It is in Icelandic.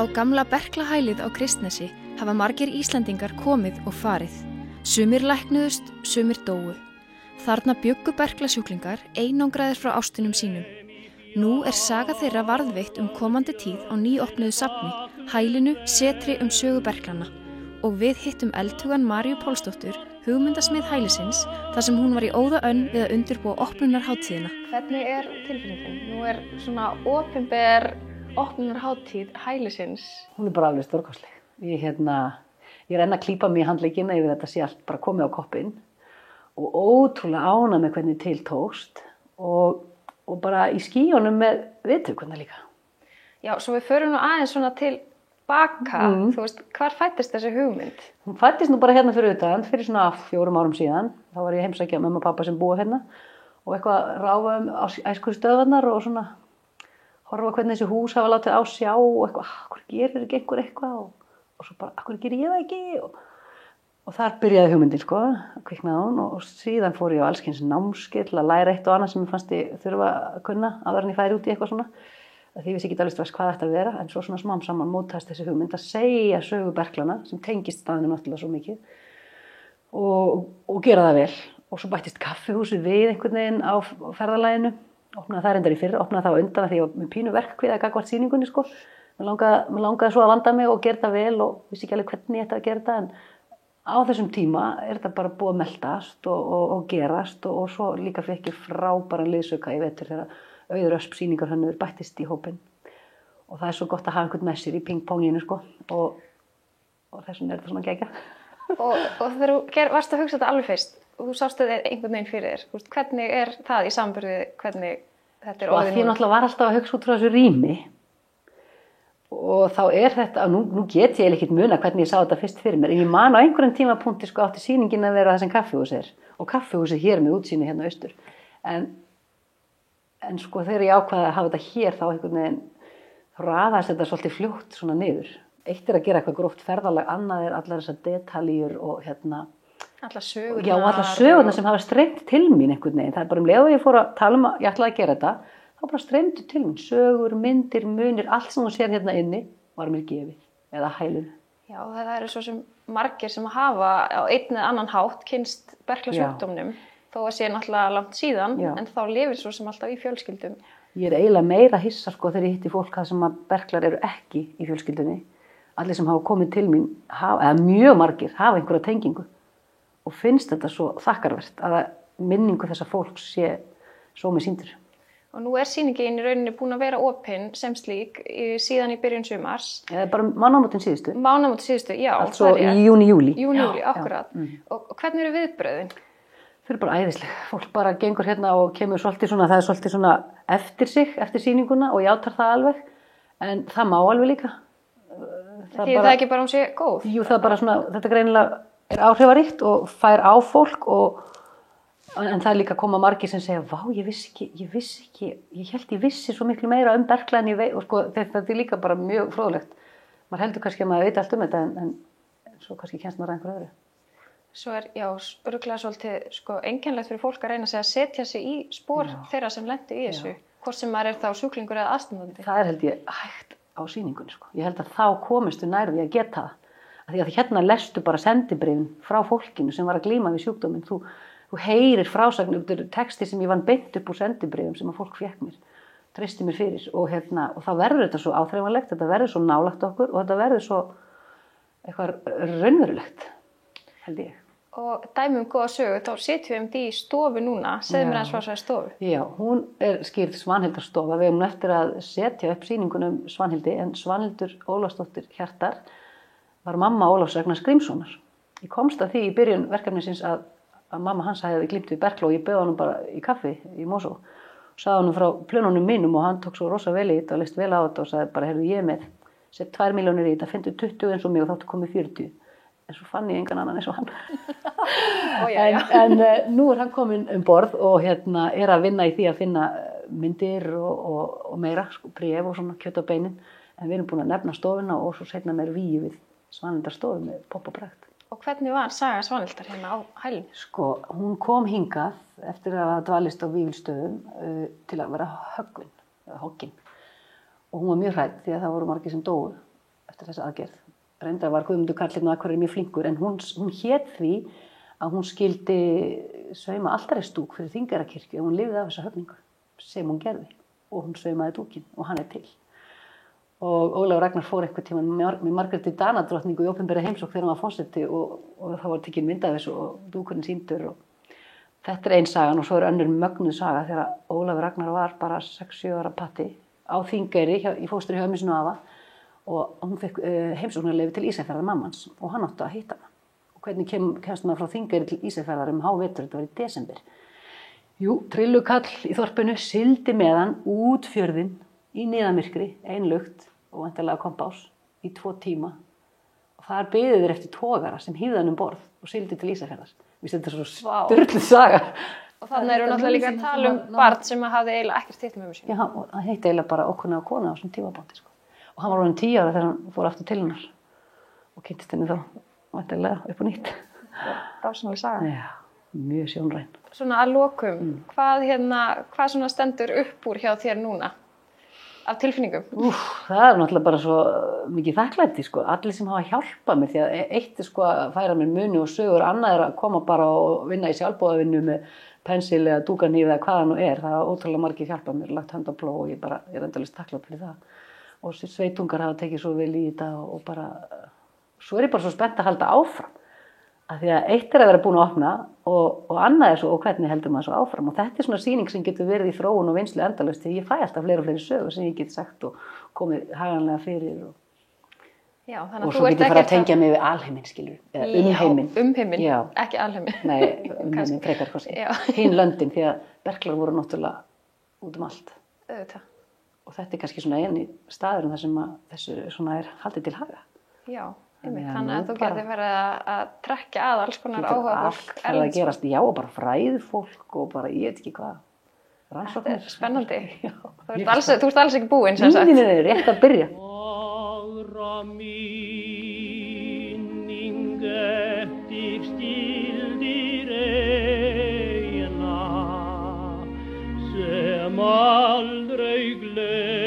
Á gamla berklahælið á Kristnesi hafa margir Íslendingar komið og farið. Sumir læknuðust, sumir dóu. Þarna bjuggu berklasjúklingar einangraðir frá ástinum sínum. Nú saga þeirra varðveitt komandi tíð á nýopnuðu safni, hælinu Setri sögu berklanna. Og við hittum eldhugan Maríu Pálsdóttur, hugmyndasmið hælisins, þar sem hún var í óða önn við að undirbúa opnunarhátíðina. Hvernig tilfinningin? Nú svona opinber opnunarhátíð hælisins. Hún bara alveg stórkostleg. Ég enn að klípa mig í handleggina yfir þetta sé allt bara komið á koppinn og ótrúlega ánægð með hvernig til tókst og bara í skýjunum með viðtökurnar líka. Já, svo við förum nú aðeins svona til baka, þú veist, hvar fæddist þessi hugmynd? Hún fæddist nú bara hérna fyrir utan, fyrir svona 4 árum síðan. Þá var ég heimsækja mömmu og pappa sem búa hérna og eitthvað ráfa æskustöðvarnar og svona horfa hvernig þessi hús hafa látið á sjá og eitthvað, hvað gerir ekki einhver eitthvað og svo bara, hvað gerir ég það ekki? Og þar byrjaði hugmyndin, kviknaði hún og síðan fór ég á alls kyns námskeið til að læra eitt og annað sem ég fannst ég þurfa að kunna áður en ég færi út í eitthvað svona. Því ég vissi ekki alveg strax hvað þetta að vera, en svo svona smám saman mótaðist þessi hugmynd að segja sögu berklana sem tengist staðinu náttúrulega svo mikið og gera það vel. Og svo bættist kaffihúsið við einhvern veginn á ferðalaginu. Opnaði það reyndar í fyrra, opnaði það á undan því ég var með pínu verkkvíða gagnvart sýningunni. Mér langaði svo að vanda mig og gera það vel og vissi ekki alveg hvernig ég ætti að gera það, en á þessum tíma þetta bara búið að meltast og gerast og svo líka fékk ég frábæran liðsauka í vetur þegar Auður Ösp sýningarhönnuður bættist í hópinn. Og það svo gott að hafa einhvern með sér í pingponginu og þess vegna þetta svona geggjað. Og þegar þú varst að hugsa þetta alveg fyrst og þú sást þetta einhvern veginn fyrir þér, hvernig það í samanburði, hvernig þetta orðið nú? Því náttúrulega var alltaf að hugsa út frá þessu rými og þá þetta, nú get ég ekkert muna hvernig ég sá þetta fyrst fyrir mér, en ég man á einhverjum tímapunkti átti sýningin að vera það sem kaffihús og kaffihúsið hér með útsýni hérna austur. En þegar ég ákvaði að hafa þetta hér þá einhvern veginn raðast þetta svolítið fljótt svona niður. Eitt að gera eitthvað gróft ferðalag, annað allar þessar detaljur og allar sögurnar. Já, allar sögurnar sem hafa streymt til mín einhvern veginn. Það bara leið og ég fór að tala að ég ætlaði að gera þetta, þá bara streymdu til mín sögur, myndir, munir, allt sem þú sér hérna inni var mér gefið eða hælinu. Já, það eru svo sem margir sem hafa á einn eða annan hátt kynnst berklasjúkdómnum. Þó að sé náttúrulega langt síðan, en þá lifir svo sem alltaf í fjölskyldum. Ég eiginlega meira hissa þegar ég hitti fólk sem að berklar eru ekki í fjölskyldunni. Allir sem hafa komið til mín, eða mjög margir, hafa einhverja tengingu. Og finnst þetta svo þakkarvert að minningu þessa fólks sé svo með sýndur. Og nú sýningin í rauninni búin að vera opin sem slík síðan í byrjun sumars. Eða bara mánaðamótin síðustu. Mánaðamótin síðustu, já. Altså í júni-júlí. Júni-júlí, akkurat. Og hvernig eru viðbrögðin? Þau eru bara æðisleg. Fólk bara gengur hérna og kemur svolítið svona, það svolítið svona eftir sig, eftir sýninguna og játar það alveg. En það má alveg líka. Það ekki bara sé góð? Jú, það bara svona, þetta greinilega áhrifaríkt og fær á fólk en það líka koma margir sem segja, vá, ég vissi ekki, ég held ég vissi svo miklu meira berkla en ég veit, og þetta líka bara mjög fróðlegt. Maður heldur kannski að maður veit allt þetta, en svo kannski kennst maður einhverju öðru. Svo örugglega svolítið einkennilegt fyrir fólk að reyna sig að setja sig í spor þeirra sem lentu í þessu, hvort sem maður þá sjúklingur eða aðstandandi. Það held ég hægt á sýningunni. Ég held að þá komist við nær því að geta það. Því að hérna lestu bara sendibréfin frá fólkinu sem var að glíma við sjúkdóminn. Þú heyrir frásagnir, þetta er texti sem ég vann beint upp úr sendibréfum sem að fólk fékk mér, treysti mér fyrir og þá verður þetta svo áþreifanlegt, þetta verður svo nálægt okkur og þetta verður svo eitthvað raunverulegt, held ég. Og dæmi góða sögu, þá sitjum við í stofu núna, segðu mér aðeins frá þessari stofu. Já, hún skýrð Svanhildarstofa, við höfum eftir að setja upp sýningunum Svanhildi, en Svanhildur Ólafsdóttir Hjartar var mamma Ólafs Ragnars Grímssonar. Ég komst að því í byrjun verkefnisins að mamma hans hefði glímt við berkla og ég bauð honum bara í kaffi í Mosó. Sagði honum frá plönunum mínum og hann tók svo rosa vel í þetta og leist vel á þetta og sagði bara, heyrðu ég með, set 2 milljónir í þetta, fyndu 20 eins og mig og þáttu komið 40. En svo fann ég engan annan eins og hann. En nú hann kominn borð og að vinna í því að finna myndir og meira, bréf og svona kjöt á beinin. En við erum búin að nefna stofuna og svo seinna meir víu við Svanhildarstofu með popp og bragð. Og hvernig var saga Svanhildar hérna á hælinu? Hún kom hingað eftir að hafa dvalist á Vífilsstöðum til að vera höggvin, eða hoggin. Og hún var mjög hrædd því að það voru margir sem dóu. eftir þessa aðgerð. Reyndar var Guðmundur Karl hérna á Akureyri mjög flinkur en hún hét því að hún skildi sauma altaristúk fyrir Þingeyjarkirkju og hún lifði af þessa höfningu sem hún gerði og hún saumaði dúkinn og hann til. Og Ólafur Ragnar fór einhvern tímann með Margréti Danadrottningu í opinberri heimsókn þegar hann var forseti og það var tekin mynd af þessu og dúkurinn sýndur. Þetta ein sagan og svo önnur mögnuð saga þegar Ólafur Ragnar var bara 6-7 ára patti á Þingeyri í fóstri hjá ömmu sinni og afa og hún fekk heimsóknarleyfi til Ísafjarðar mammans og hann átti að hitta hana. Og hvernig kemst maður frá Þingeyri til Ísafjarðar hávetur, þetta var í desember. Jú, trillukall í þorpinu sigldi með hann út fjörðinn í niðamyrkri, einlugt og væntanlega kompás í 2 tíma. Og þar biðu þeir eftir togara sem hífði hann borð og sigldi til Ísafjarðar. Mér finnst þetta svo sturluð saga. Og þannig eru náttúrulega líka að tala barn sem hafði eiginlega ekkert hitt mömmu sína. Já, hann hitti eiginlega bara ókunna kona á svona tímabáti, sko. Og hann var orðinn 10 ára þegar hann fór aftur til hennar og kynntist henni þá væntanlega upp á nýtt. Dásamleg saga. Já, mjög sjónræn. Svona að lokum, hvað svona stendur upp úr hjá þér núna af tilfinningum? Það er náttúrulega bara svo mikið þakklæti, sko. Allir sem hafa hjálpað mér því að eitt er sko að færa mér muni og sögur, annað er að koma bara og vinna í sjálfboðavinnu með pensil eða dúkarhníf eða hvað það nú er. Það er ótrúlega margir hjálpað mér, lagt hönd á plóg og ég er endalaust þakklát fyrir það. Og sveitungar hafa tekið svo vel í þetta og bara, svo er ég bara svo spennt að halda áfram. Af því að eitt er að vera búin að opna og annað er svo, og hvernig heldur maður svo áfram. Og þetta er svona sýning sem getur verið í þróun og vinnslu endalaust því ég fæ alltaf fleiri og fleiri sögur sem ég get sagt og komið haganlega fyrir. Já, og svo getur fara að tengja mig við alheiminn, skilur, eða umheiminn. Umheiminn, já. Ekki alheiminn. Nei, umheiminn, frekar hvað sé. Hinn löndin, því að berklar voru náttúrulega út allt. Auðvitað. Og þetta er kannski svona eini staðurinn þar sem að þessu svona er haldið til haga. Já, þannig að þú getur verið að trekkja að alls konar áhuga fólk. Allt að gerast, já, og bara fræðfólk og bara ég veit ekki hvað. Þetta er spennandi. Þú ert alls ekki búin, sem sagt. Nei, rétt að byrja. Minning eftir skildir eina sem aldrei gleymd.